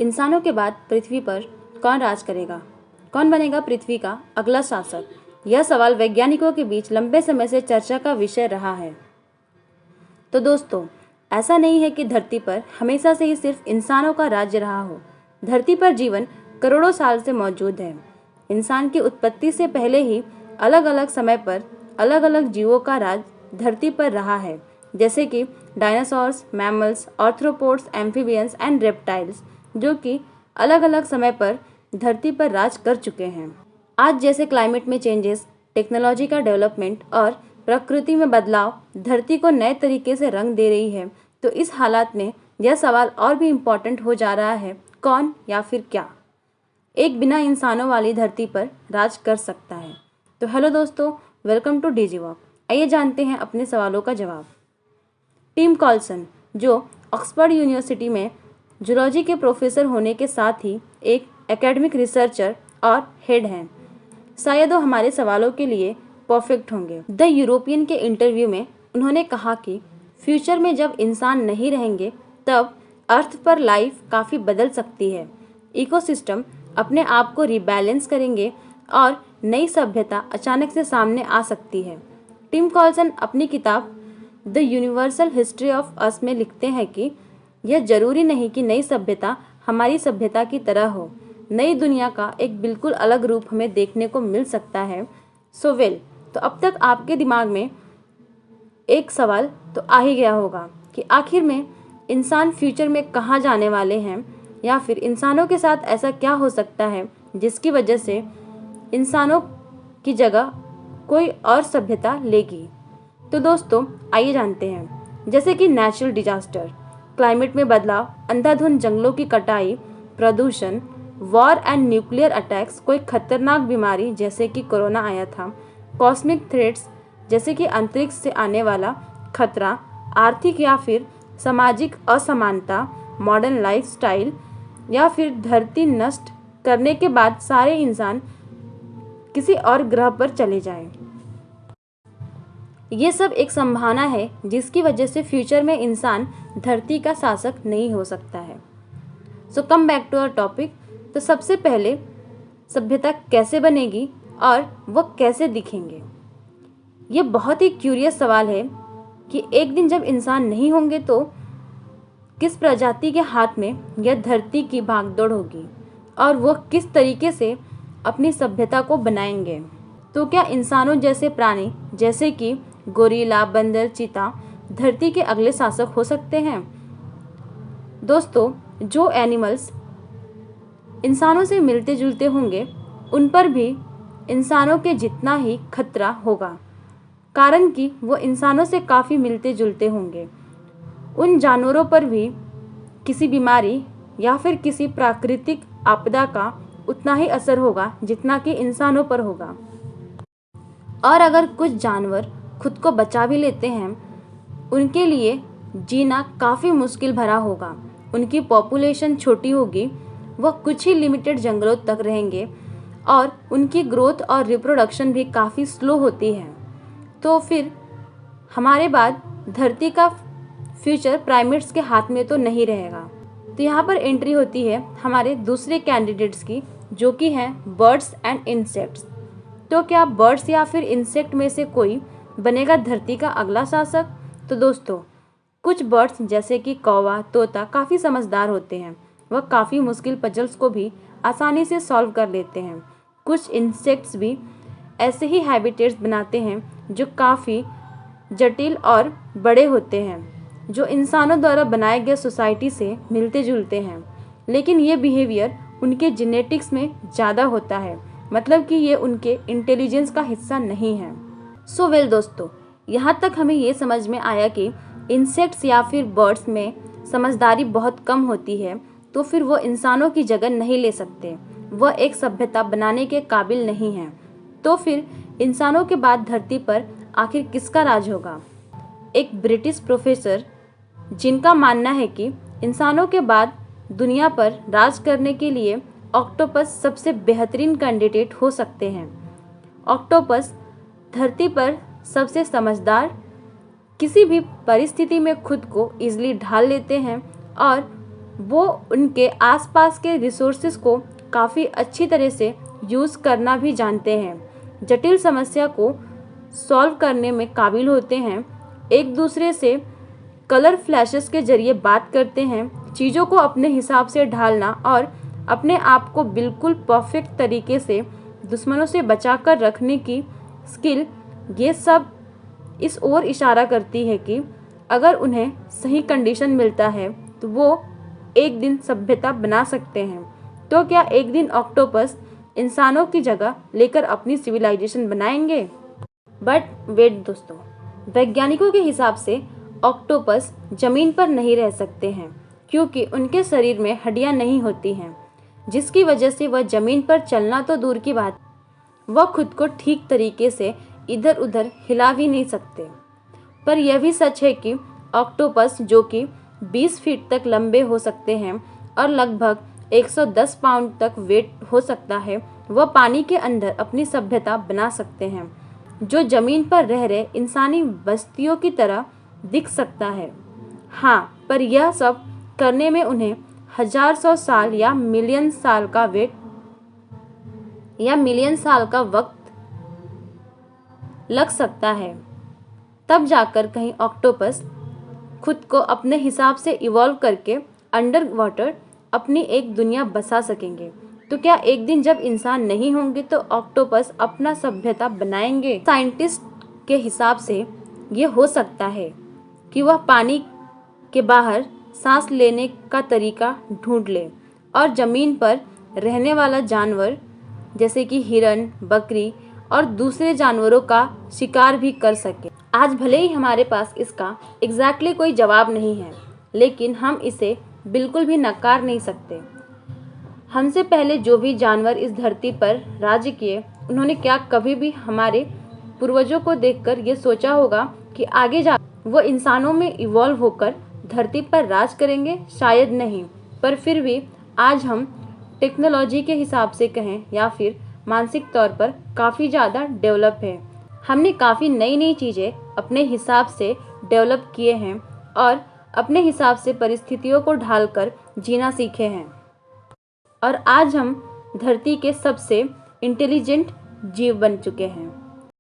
इंसानों के बाद पृथ्वी पर कौन राज करेगा? कौन बनेगा पृथ्वी का अगला शासक? यह सवाल वैज्ञानिकों के बीच लंबे समय से चर्चा का विषय रहा है। तो दोस्तों, ऐसा नहीं है कि धरती पर हमेशा से ही सिर्फ इंसानों का राज्य रहा हो। धरती पर जीवन करोड़ों साल से मौजूद है। इंसान की उत्पत्ति से पहले ही अलग अलग समय पर अलग अलग जीवों का राज धरती पर रहा है, जैसे कि dinosaurs, mammals, arthropods, amphibians and reptiles, जो कि अलग अलग समय पर धरती पर राज कर चुके हैं। आज जैसे क्लाइमेट में चेंजेस, टेक्नोलॉजी का डेवलपमेंट और प्रकृति में बदलाव धरती को नए तरीके से रंग दे रही है, तो इस हालात में यह सवाल और भी इम्पोर्टेंट हो जा रहा है, कौन या फिर क्या एक बिना इंसानों वाली धरती पर राज कर सकता है। तो हेलो दोस्तों, वेलकम टू डिजीवॉक। आइए जानते हैं अपने सवालों का जवाब। टिम कॉल्सन, जो ऑक्सफोर्ड यूनिवर्सिटी में जूलॉजी के प्रोफेसर होने के साथ ही एक एकेडमिक रिसर्चर और हेड हैं, शायद वो हमारे सवालों के लिए परफेक्ट होंगे। द यूरोपियन के इंटरव्यू में उन्होंने कहा कि फ्यूचर में जब इंसान नहीं रहेंगे तब अर्थ पर लाइफ काफ़ी बदल सकती है। इकोसिस्टम अपने आप को रिबैलेंस करेंगे और नई सभ्यता अचानक से सामने आ सकती है। टिम कॉल्सन अपनी किताब the universal history of us में लिखते हैं कि यह जरूरी नहीं कि नई सभ्यता हमारी सभ्यता की तरह हो। नई दुनिया का एक बिल्कुल अलग रूप हमें देखने को मिल सकता है। तो अब तक आपके दिमाग में एक सवाल तो आ ही गया होगा कि आखिर में इंसान फ्यूचर में कहाँ जाने वाले हैं, या फिर इंसानों के साथ ऐसा क्या हो सकता है जिसकी वजह से इंसानों की जगह कोई और सभ्यता लेगी। तो दोस्तों, आइए जानते हैं। जैसे कि नेचुरल डिजास्टर, क्लाइमेट में बदलाव, अंधाधुंध जंगलों की कटाई, प्रदूषण, वॉर एंड न्यूक्लियर अटैक्स, कोई खतरनाक बीमारी जैसे कि कोरोना आया था, कॉस्मिक थ्रेट्स जैसे कि अंतरिक्ष से आने वाला खतरा, आर्थिक या फिर सामाजिक असमानता, मॉडर्न लाइफस्टाइल, या फिर धरती नष्ट करने के बाद सारे इंसान किसी और ग्रह पर चले जाएं। ये सब एक संभावना है जिसकी वजह से फ्यूचर में इंसान धरती का शासक नहीं हो सकता है। So come back to our topic. तो सबसे पहले सभ्यता कैसे बनेगी और वो कैसे दिखेंगे? ये बहुत ही क्यूरियस सवाल है कि एक दिन जब इंसान नहीं होंगे तो किस प्रजाति के हाथ में यह धरती की भागदौड़ होगी और वो किस तरीके से अपनी सभ्यता को बनाएंगे। तो क्या इंसानों जैसे प्राणी जैसे कि गोरिल्ला, बंदर, चीता धरती के अगले शासक हो सकते हैं? दोस्तों, जो एनिमल्स इंसानों से मिलते जुलते होंगे उन पर भी इंसानों के जितना ही खतरा होगा, कारण कि वो इंसानों से काफ़ी मिलते जुलते होंगे। उन जानवरों पर भी किसी बीमारी या फिर किसी प्राकृतिक आपदा का उतना ही असर होगा जितना कि इंसानों पर होगा। और अगर कुछ जानवर खुद को बचा भी लेते हैं, उनके लिए जीना काफ़ी मुश्किल भरा होगा। उनकी पॉपुलेशन छोटी होगी, वह कुछ ही लिमिटेड जंगलों तक रहेंगे और उनकी ग्रोथ और रिप्रोडक्शन भी काफ़ी स्लो होती है। तो फिर हमारे बाद धरती का फ्यूचर प्राइमेट्स के हाथ में तो नहीं रहेगा। तो यहाँ पर एंट्री होती है हमारे दूसरे कैंडिडेट्स की, जो कि हैं बर्ड्स एंड इंसेक्ट्स। तो क्या बर्ड्स या फिर इंसेक्ट में से कोई बनेगा धरती का अगला शासक? तो दोस्तों, कुछ बर्ड्स जैसे कि कौवा, तोता काफ़ी समझदार होते हैं। वह काफ़ी मुश्किल पजल्स को भी आसानी से सॉल्व कर लेते हैं। कुछ इंसेक्ट्स भी ऐसे ही हैबिटेट्स बनाते हैं जो काफ़ी जटिल और बड़े होते हैं, जो इंसानों द्वारा बनाए गए सोसाइटी से मिलते जुलते हैं, लेकिन ये बिहेवियर उनके जेनेटिक्स में ज़्यादा होता है, मतलब कि ये उनके इंटेलिजेंस का हिस्सा नहीं है। सो वेल दोस्तों, यहाँ तक हमें ये समझ में आया कि इंसेक्ट्स या फिर बर्ड्स में समझदारी बहुत कम होती है, तो फिर वो इंसानों की जगह नहीं ले सकते, वह एक सभ्यता बनाने के काबिल नहीं है। तो फिर इंसानों के बाद धरती पर आखिर किसका राज होगा? एक ब्रिटिश प्रोफेसर, जिनका मानना है कि इंसानों के बाद दुनिया पर राज करने के लिए ऑक्टोपस सबसे बेहतरीन कैंडिडेट हो सकते हैं। ऑक्टोपस धरती पर सबसे समझदार, किसी भी परिस्थिति में खुद को इजीली ढाल लेते हैं और वो उनके आसपास के रिसोर्सेज को काफ़ी अच्छी तरह से यूज़ करना भी जानते हैं, जटिल समस्या को सॉल्व करने में काबिल होते हैं, एक दूसरे से कलर फ्लैशेस के जरिए बात करते हैं, चीज़ों को अपने हिसाब से ढालना और अपने आप को बिल्कुल परफेक्ट तरीके से दुश्मनों से बचा कर रखने की स्किल, ये सब इस ओर इशारा करती है कि अगर उन्हें सही कंडीशन मिलता है तो वो एक दिन सभ्यता बना सकते हैं। तो क्या एक दिन ऑक्टोपस इंसानों की जगह लेकर अपनी सिविलाइजेशन बनाएंगे? बट वेट दोस्तों, वैज्ञानिकों के हिसाब से ऑक्टोपस जमीन पर नहीं रह सकते हैं क्योंकि उनके शरीर में हड्डियां नहीं होती हैं, जिसकी वजह से वह जमीन पर चलना तो दूर की बात, वह खुद को ठीक तरीके से इधर उधर हिला भी नहीं सकते। पर यह भी सच है कि ऑक्टोपस जो कि 20 फीट तक लंबे हो सकते हैं और लगभग 110 पाउंड तक वेट हो सकता है, वह पानी के अंदर अपनी सभ्यता बना सकते हैं जो जमीन पर रह रहे इंसानी बस्तियों की तरह दिख सकता है। हाँ, पर यह सब करने में उन्हें 1000 साल या मिलियन साल का वक्त लग सकता है। तब जाकर कहीं ऑक्टोपस खुद को अपने हिसाब से इवॉल्व करके अंडर वाटर अपनी एक दुनिया बसा सकेंगे। तो क्या एक दिन जब इंसान नहीं होंगे तो ऑक्टोपस अपना सभ्यता बनाएंगे? साइंटिस्ट के हिसाब से ये हो सकता है कि वह पानी के बाहर सांस लेने का तरीका ढूंढ ले और ज़मीन पर रहने वाला जानवर जैसे कि हिरन, बकरी और दूसरे जानवरों का शिकार भी कर सके। आज भले ही हमारे पास इसका एग्जैक्टली कोई जवाब नहीं है, लेकिन हम इसे बिल्कुल भी नकार नहीं सकते। हमसे पहले जो भी जानवर इस धरती पर राज्य किए, उन्होंने क्या कभी भी हमारे पूर्वजों को देखकर ये सोचा होगा कि आगे जा वो इंसानों में इवॉल्व होकर धरती पर राज करेंगे? शायद नहीं। पर फिर भी आज हम टेक्नोलॉजी के हिसाब से कहें या फिर मानसिक तौर पर काफ़ी ज़्यादा डेवलप है। हमने काफ़ी नई नई चीज़ें अपने हिसाब से डेवलप किए हैं और अपने हिसाब से परिस्थितियों को ढालकर जीना सीखे हैं और आज हम धरती के सबसे इंटेलिजेंट जीव बन चुके हैं।